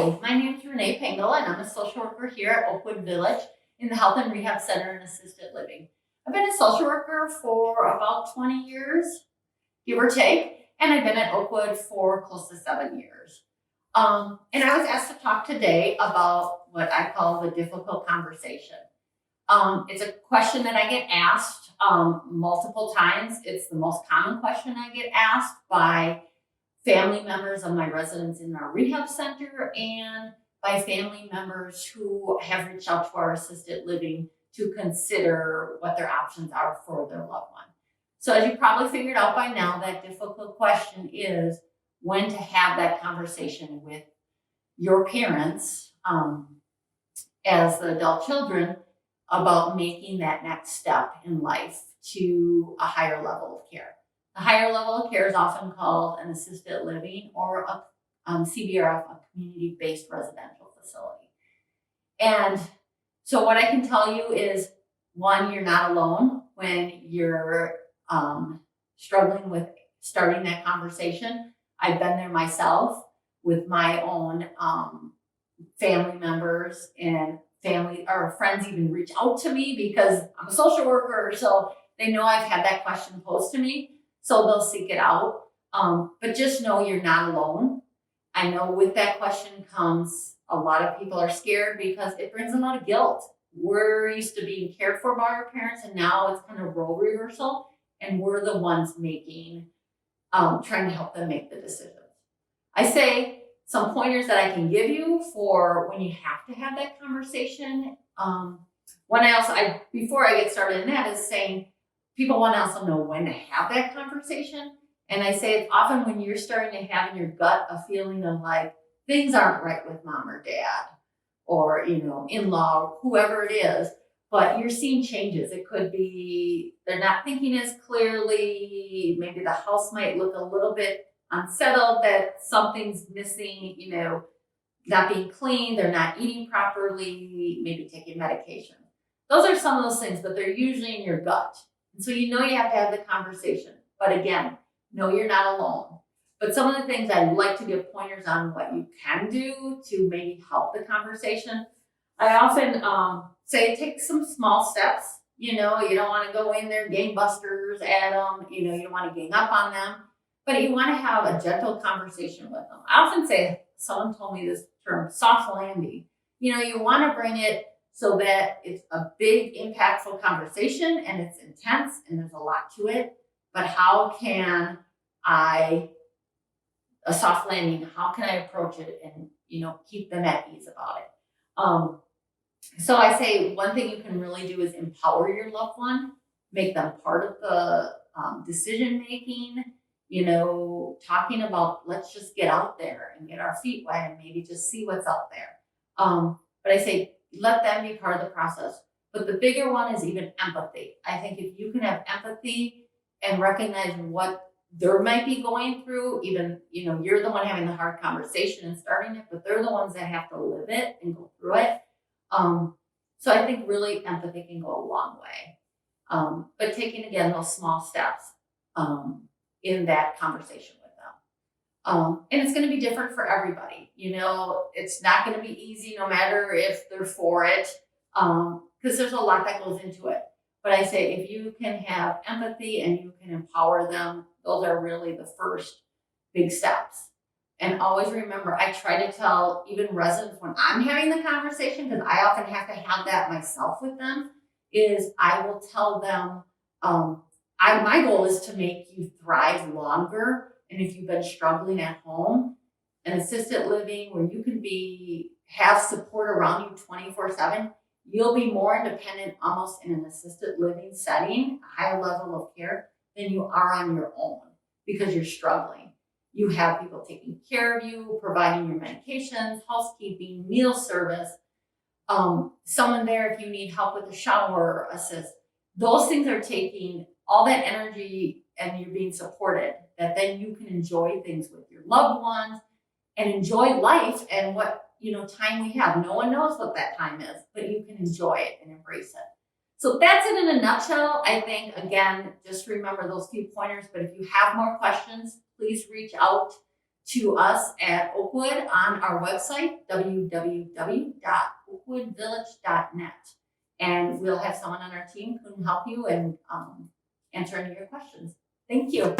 Hi, my name is Renae Pingel, and I'm a social worker here at Oakwood Village in the Health and Rehab Center and Assisted Living. I've been a social worker for about 20 years, give or take, and I've been at Oakwood for close to 7 years. And I was asked to talk today about what I call the difficult conversation. It's a question that I get asked multiple times. It's the most common question I get asked by family members of my residents in our rehab center and by family members who have reached out to our assisted living to consider what their options are for their loved one. So as you probably figured out by now, that difficult question is when to have that conversation with your parents as the adult children about making that next step in life to a higher level of care. The higher level of care is often called an assisted living or a CBRF, a community-based residential facility. And so what I can tell you is, one, you're not alone when you're struggling with starting that conversation. I've been there myself with my own family members, and family or friends even reach out to me because I'm a social worker, so they know I've had that question posed to me. So they'll seek it out. But just know you're not alone. I know with that question comes a lot of people are scared because it brings a lot of guilt. We're used to being cared for by our parents, and now it's kind of role reversal, and we're the ones trying to help them make the decisions. I say some pointers that I can give you for when you have to have that conversation. Before I get started in that is saying, people want to also know when to have that conversation. And I say it's often when you're starting to have in your gut a feeling of like things aren't right with mom or dad or, in-law, or whoever it is, but you're seeing changes. It could be they're not thinking as clearly. Maybe the house might look a little bit unsettled, that something's missing, not being clean, they're not eating properly, maybe taking medication. Those are some of those things, but they're usually in your gut. And so you have to have the conversation. But again, know you're not alone. But some of the things I'd like to give pointers on what you can do to maybe help the conversation. I often say take some small steps. You don't want to go in there gangbusters at them. You don't want to gang up on them. But you want to have a gentle conversation with them. I often say, someone told me this term, soft landing. You want to bring it so that it's a big, impactful conversation and it's intense and there's a lot to it. But how can a soft landing, how can I approach it and, keep them at ease about it? So I say one thing you can really do is empower your loved one, make them part of the decision-making, talking about let's just get out there and get our feet wet and maybe just see what's out there. But I say, let them be part of the process. But the bigger one is even empathy. I think if you can have empathy and recognize what they might be going through, even, you're the one having the hard conversation and starting it, but they're the ones that have to live it and go through it. So I think really empathy can go a long way. But taking, again, those small steps in that conversation with them. And it's going to be different for everybody. It's not going to be easy no matter if they're for it, because there's a lot that goes into it. But I say if you can have empathy and you can empower them, those are really the first big steps. And always remember, I try to tell even residents when I'm having the conversation, because I often have to have that myself with them, is I will tell them, my goal is to make you thrive longer. And if you've been struggling at home, an assisted living where you can have support around you 24/7, you'll be more independent almost in an assisted living setting, a higher level of care than you are on your own because you're struggling. You have people taking care of you, providing your medications, housekeeping, meal service, someone there if you need help with a shower assist. Those things are taking all that energy and you're being supported, that then you can enjoy things with your loved ones and enjoy life and what time we have. No one knows what that time is, but you can enjoy it and embrace it. So that's it in a nutshell. I think, again, just remember those few pointers, but if you have more questions, please reach out to us at Oakwood on our website, www.oakwoodvillage.net. And we'll have someone on our team who can help you and answer any of your questions. Thank you.